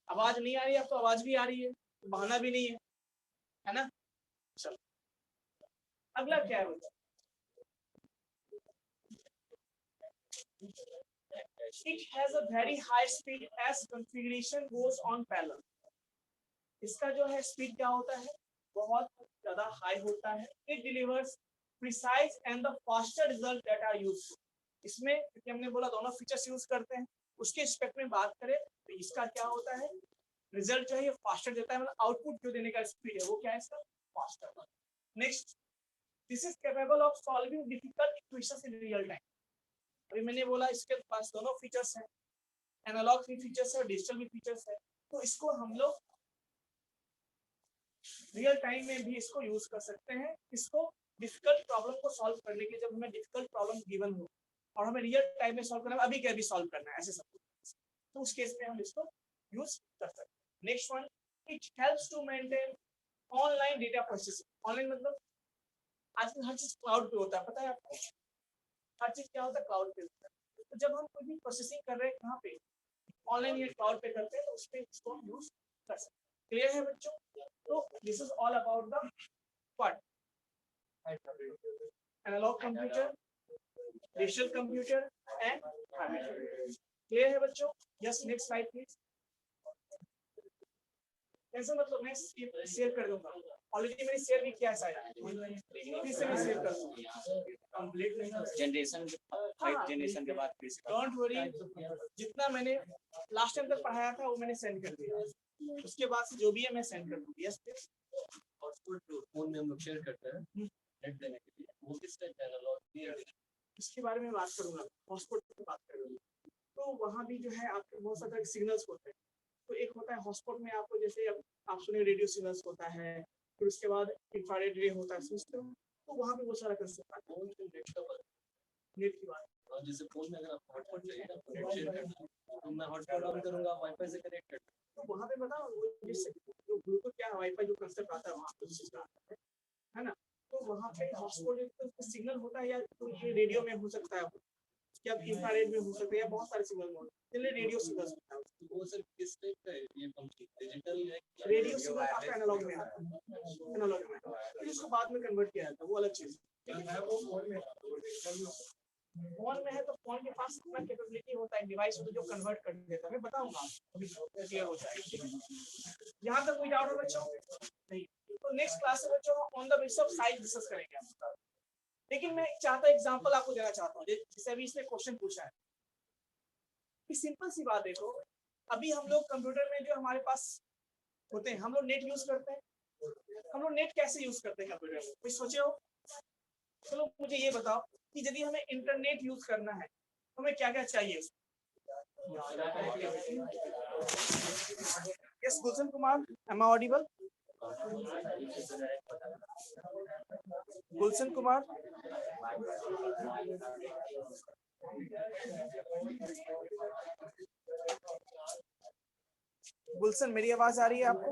आवाज नहीं आ रही है आपको? आवाज भी आ रही है, बहाना भी नहीं है ना? चलो अगला क्या है? It has a very high speed as configuration goes on parallel। इसका जो है स्पीड क्या होता है, बहुत ज्यादा हाई होता है। It delivers precise and the faster result that are used। इसमें क्योंकि हमने बोला दोनों फीचर्स यूज करते हैं, उसके रिस्पेक्ट में बात करें तो इसका क्या होता है, रिजल्ट जो है फास्टर देता है। मतलब आउटपुट जो देने का स्पीड है वो क्या है इसका, faster. Next, this is capable of solving difficult equations in real time. अभी मैंने बोला इसके पास दोनों फीचर्स हैं, एनालॉग भी फीचर्स है और डिजिटल भी फीचर्स है। तो इसको हम लोग रियल टाइम में भी इसको यूज कर सकते हैं। इसको डिफिकल्ट प्रॉब्लम को सॉल्व करने के, जब हमें डिफिकल्ट प्रॉब्लम गिवन हो और हमें रियल टाइम में सॉल्व करना है, अभी क्या भी सॉल्व करना है ऐसे सब कुछ, तो उस केस में हम इसको यूज कर सकते हैं। Next one, it helps to maintain online data processing. Online मतलब आजकल हर चीज क्लाउड पे होता है, पता है आपको? हर चीज क्या होता है, क्लाउड पे होता है। तो जब हम कोई भी प्रोसेसिंग कर रहे हैं कहाँ पे, ऑनलाइन या क्लाउड पे करते हैं, तो उस पे इसको हम यूज कर सकते हैं। क्लियर है बच्चों? तो this is all about the what, analog computer, digital computer and hybrid. Clear है बच्चों? Yes, next slide please. ऐसा मतलब मैं शेयर कर दूंगा, ऑलरेडी मैंने शेयर भी किया है शायद, फिर से मैं शेयर कर दूंगा। कंप्लीट नहीं जनरेशन 5 जनरेशन के बाद फिर से डोंट वरी, जितना मैंने लास्ट टाइम तक पढ़ाया था वो मैंने सेंड कर दिया, उसके बाद से जो भी है मैं सेंड कर दूंगी। Yes please. हॉटस्पॉट फोन में हम लोग शेयर करते हैं नेट देने के लिए, वो किस टाइप एनालॉग इसके बारे में बात करूंगा, हॉटस्पॉट की बात करूंगा। तो वहाँ भी जो है आपके बहुत सारे सिग्नल्स होते हैं। तो एक होता है हॉटस्पॉट में आपको, जैसे आप सुने रेडियो सिग्नल्स होता है, फिर उसके बाद इंफ्रारेड रे होता है, समझते हो? तो वहां पे वो सारा कर सकता है। फोन से नेट का बात, नेट की बात और जैसे फोन में अगर आप हॉटस्पॉट चाहिए ना तो नेट शेयर करना है, तो मैं हॉटस्पॉट ऑन करूंगा, वाईफाई से कनेक्ट करना तो वहां पे बता वो जो ब्लूटूथ क्या है, वाईफाई जो कंसेप्ट आता है वहां पे उस चीज का आता है ना। तो वहां पे हॉटस्पॉट तो सिग्नल होता है या तो ये रेडियो में हो सकता है, क्या इंफ्रारेड में हो सकता है, या बहुत सारे सिग्नल होते हैं, इसलिए रेडियो सिग्नल होता है। तो वो सर किस टाइप का है ये फंक्शन, डिजिटल है कि रेडियो सिग्नल आपका एनालॉग में आता है, एनालॉग में फिर उसको बाद में कन्वर्ट किया जाता है, वो अलग चीज है। फोन में है तो फोन के पास इतना कैपेबिलिटी होता है, डिवाइस होता है जो कन्वर्ट कर देता है। मैं बताऊंगा अभी क्लियर हो जाएगा। यहाँ तक कोई डाउट है बच्चों? नहीं। तो नेक्स्ट क्लास में बच्चों on the basis of size discuss करेंगे। लेकिन मैं चाहता एग्जांपल आपको देना चाहता हूँ, जैसे अभी इसने क्वेश्चन पूछा है कि सिंपल सी बात देखो, अभी हम लोग कंप्यूटर में जो हमारे पास होते हैं, हम लोग नेट यूज करते हैं। हम लोग नेट कैसे यूज करते हैं कंप्यूटर में, कोई सोचे हो? चलो मुझे ये बताओ कि यदि हमें इंटरनेट यूज करना है तो हमें क्या क्या चाहिए? Yes Gulshan Kumar, I am audible? Gulshan Kumar, Gulshan मेरी आवाज आ रही है आपको?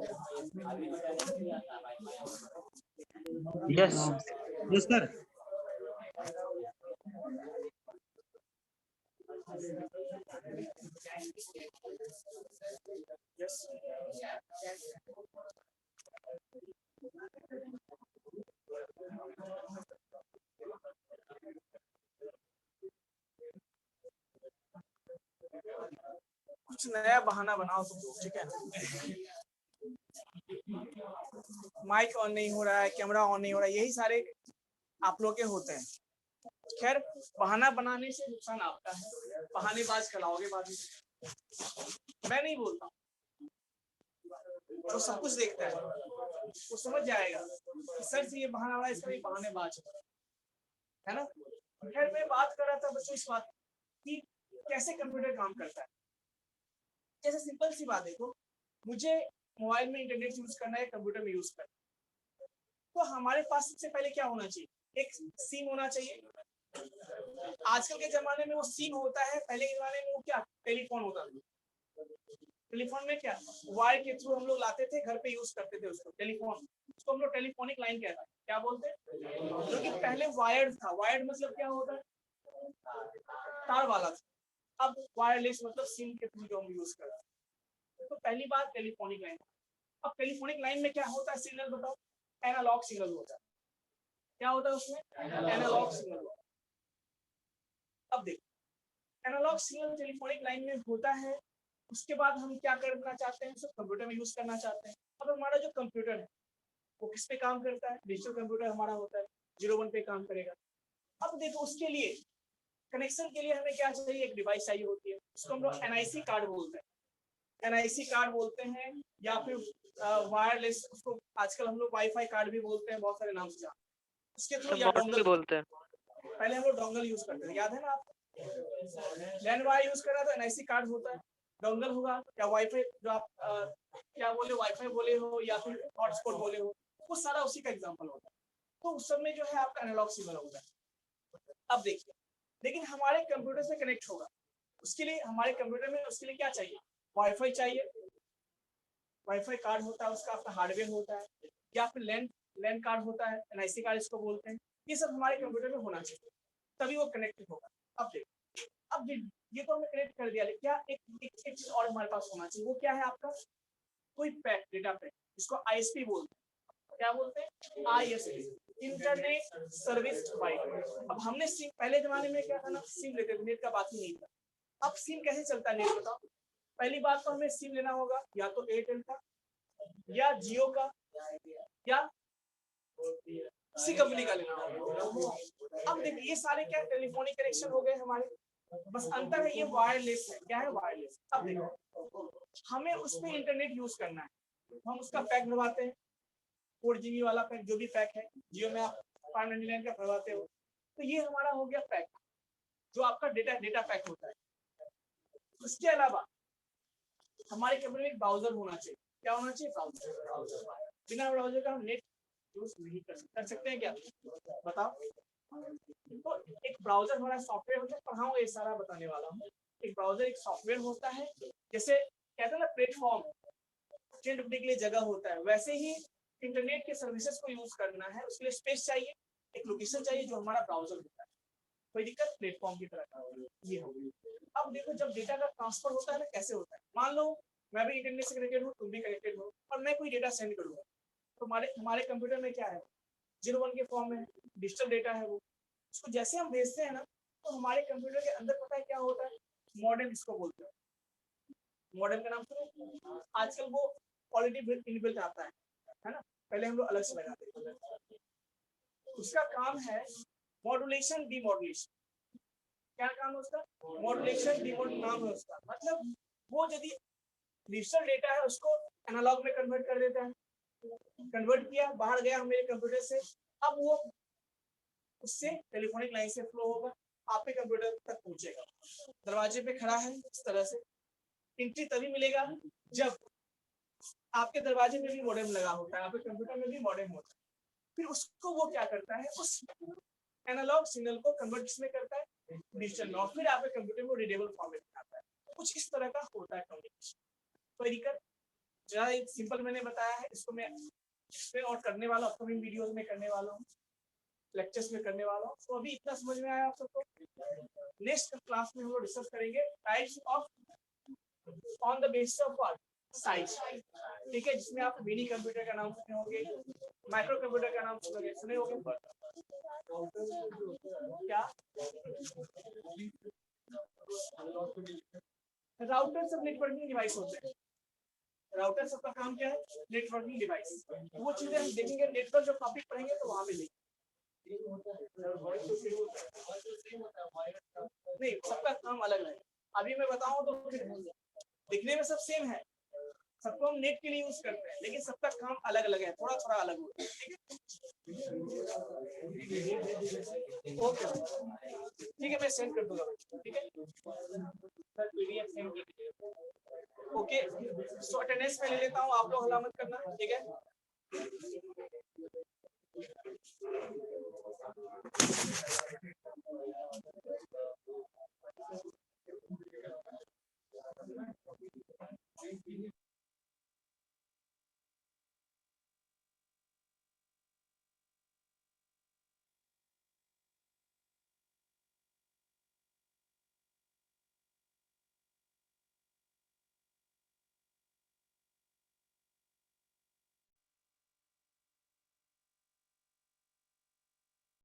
Yes yes sir. यस कुछ नया बहाना बनाओ तुम लोग, ठीक है? माइक ऑन नहीं हो रहा है, कैमरा ऑन नहीं हो रहा है, यही सारे आप लोग के होते हैं। खैर बहाना बनाने से नुकसान आपका है, बहानेबाज कहलाओगे बाद में। मैं नहीं बोलता, जो सब कुछ देखता है वो समझ जाएगा सर से ये बहाना वाला, इसका बहानेबाज है ना। खैर मैं बात कर रहा था बच्चों इस बात कि कैसे कंप्यूटर काम करता है। जैसे सिंपल सी बात देखो, मुझे मोबाइल में इंटरनेट यूज करना है, कंप्यूटर में यूज करना है, तो हमारे पास सबसे पहले क्या होना चाहिए? एक सिम होना चाहिए। आजकल के जमाने में वो सिम होता है, पहले के जमाने में वो क्या टेलीफोन होता था। टेलीफोन में क्या वायर के थ्रू हम लोग लाते थे, घर पे यूज करते थे उसको, टेलीफोन, उसको हम लोग टेलीफोनिक लाइन कहता है, क्या बोलते हैं? जो कि पहले वायर्ड था। वायर्ड मतलब क्या होता है? तार वाला था। अब वायरलेस मतलब सिम के थ्रू जो हम यूज कर रहे हैं। तो पहली बात टेलीफोनिक लाइन। अब टेलीफोनिक लाइन में क्या होता है सिग्नल बताओ? एनालॉग सिग्नल होता है। क्या होता है उसमें? एनालॉग सिग्नल होता है। अब देखो एनालॉग सिग्नल टेलीफोनिक लाइन में होता है, उसके बाद हम क्या करना चाहते हैं? सब कंप्यूटर में यूज करना चाहते हैं। अब हमारा जो कंप्यूटर है वो किस पे काम करता है? डिजिटल कंप्यूटर हमारा होता है, 01 पे काम करेगा। अब देखो उसके लिए कनेक्शन के लिए हमें क्या चाहिए? एक डिवाइस चाहिए होती है, उसको हम लोग एनआईसी कार्ड बोलते हैं। एनआईसी कार्ड बोलते हैं या फिर वायरलेस, उसको आजकल हम लोग वाईफाई कार्ड भी बोलते हैं, बहुत सारे नाम से जानते हैं। उसके थ्रू या मॉडल बोलते हैं। पहले हम लोग डोंगल यूज करते थे, याद है ना आपको? लैंड वायर यूज कर रहा तो एनआईसी कार्ड होता है, डोंगल होगा या वाईफाई जो आप क्या बोले, वाईफाई बोले हो या फिर हॉटस्पॉट बोले हो, वो सारा उसी का एग्जांपल होता है। तो उस सब में जो है आपका एनालॉग सिग्नल होता है। अब देखिए, लेकिन हमारे कंप्यूटर से कनेक्ट होगा, उसके लिए हमारे कंप्यूटर में उसके लिए क्या चाहिए? वाईफाई चाहिए, वाईफाई कार्ड होता है, उसका आपका हार्डवेयर होता है, या फिर लैंड कार्ड होता है, एनआईसी कार्ड इसको बोलते हैं। ये सब हमारे कंप्यूटर में होना चाहिए, तभी वो कनेक्टेड होगा। अब देखो, अब ये तो हमने कनेक्ट कर दिया, लेकिन क्या एक चीज और हमारे पास होना चाहिए, वो क्या है आपका? कोई पैक, डेटा पैक, इसको आईएसपी बोलते हैं। क्या बोलते हैं? ISP, internet service provider. अब हमने सिम, पहले जमाने में क्या था ना, सिम लेते थे, नेट का बात ही नहीं था। अब सिम कैसे चलता है नेट बताओ? पहली बात तो हमें सिम लेना होगा, या तो एयरटेल का या जियो का या किसी कंपनी का लेना होगा। अब देखिए ये सारे क्या टेलीफोनिक कनेक्शन हो गए हमारे, बस अंतर है ये वायरलेस है। क्या है? वायरलेस। अब देखो हमें उस पर इंटरनेट यूज करना है, हम उसका पैक भरवाते हैं, 4 GB वाला पैक, जो भी पैक है। जियो में आप 599 का भरवाते हो, तो ये हमारा हो गया पैक, जो आपका डेटा पैक होता है। उसके अलावा हमारे कंप्यूटर में एक ब्राउजर होना चाहिए। क्या होना चाहिए? ब्राउजर। बिना ब्राउजर का हम नेट यूज नहीं कर सकते हैं क्या? बताओ। तो एक ब्राउजर हमारा सॉफ्टवेयर होता है, पढ़ाऊंगा ये सारा बताने वाला हूँ। एक ब्राउजर एक सॉफ्टवेयर होता है, जैसे कहते हैं ना प्लेटफॉर्म चेंज करने के लिए जगह होता है, वैसे ही इंटरनेट के सर्विसेज को यूज करना है, उसके लिए स्पेस चाहिए, एक लोकेशन चाहिए, जो हमारा ब्राउजर होता है। कोई दिक्कत? प्लेटफॉर्म की तरह का ये हो। अब देखो जब डेटा का ट्रांसफर होता है ना, कैसे होता है? मान लो मैं भी इंटरनेट से कनेक्टेड हूँ, तुम भी कनेक्टेड हो, और मैं कोई डेटा सेंड करूँगा, तो हमारे कंप्यूटर में क्या है, 0 1 के फॉर्म में डिजिटल डेटा है वो। उसको जैसे हम भेजते हैं ना, तो हमारे कंप्यूटर के अंदर पता है क्या होता है? मॉडेम इसको बोलते हैं। मॉडेम का नाम सुनो, आजकल वो ऑलरेडी इनबिल्ट आता है ना, पहले हम लोग अलग से लगाते थे। उसका काम है मॉड्यूलेशन डीमॉड्यूलेशन। क्या काम है उसका? मॉड्यूलेशन डीमॉड्यूलेशन नाम है उसका। मतलब वो यदि डिजिटल डेटा है उसको एनालॉग में कन्वर्ट कर देता है, कन्वर्ट किया, बाहर गया मेरे कंप्यूटर से, अब वो उससे टेलीफोनिक लाइन से फ्लो होगा, आपके कंप्यूटर तक पहुंचेगा। दरवाजे पे खड़ा है इस तरह से, एंट्री तभी मिलेगा जब आपके दरवाजे में भी मॉडेम लगा होता है, आपके कंप्यूटर में भी मॉडेम होता है। फिर उसको वो क्या करता है, उस एनालॉग सिग्नल को कन्वर्ट में करता है डिजिटल में, और फिर आपके कंप्यूटर में रीडेबल फॉर्मेट में आता है। कुछ इस तरह का होता है कम्युनिकेशन। कोई दिक्कत? ज्यादा सिंपल मैंने बताया है, इसको मैं एक्सप्लेन और करने वाला अपकमिंग वीडियोस में करने वाला हूँ, लेक्चर्स में करने वाला हूँ। तो अभी इतना समझ में आया आप सबको? नेक्स्ट क्लास में हम लोग डिस्कस करेंगे types of on the basis of what size, ठीक है, जिसमें आप मिनी कंप्यूटर का नाम सुने होंगे, माइक्रो कंप्यूटर का नाम सुने होंगे। क्या राउटर सब नेटवर्किंग डिवाइस होते हैं। राउटर सबका काम क्या है? Networking device. वो चीजें हम देखेंगे, नेटवर्क जो टॉपिक पढ़ेंगे तो वहां मिलेगी। नहीं, सबका काम अलग है। अभी मैं बताऊं तो फिर दिखने में सब सेम है, सबको हम नेट के लिए यूज करते हैं, लेकिन सबका काम अलग अलग है, थोड़ा थोड़ा अलग होता है। ओके, ठीक है, मैं सेंड कर दूंगा। ठीक है, पीडीएफ सेंड कर दीजिए। ओके, सो अटेंडेंस में ले लेता हूँ, आप लोग हला मत करना, ठीक है।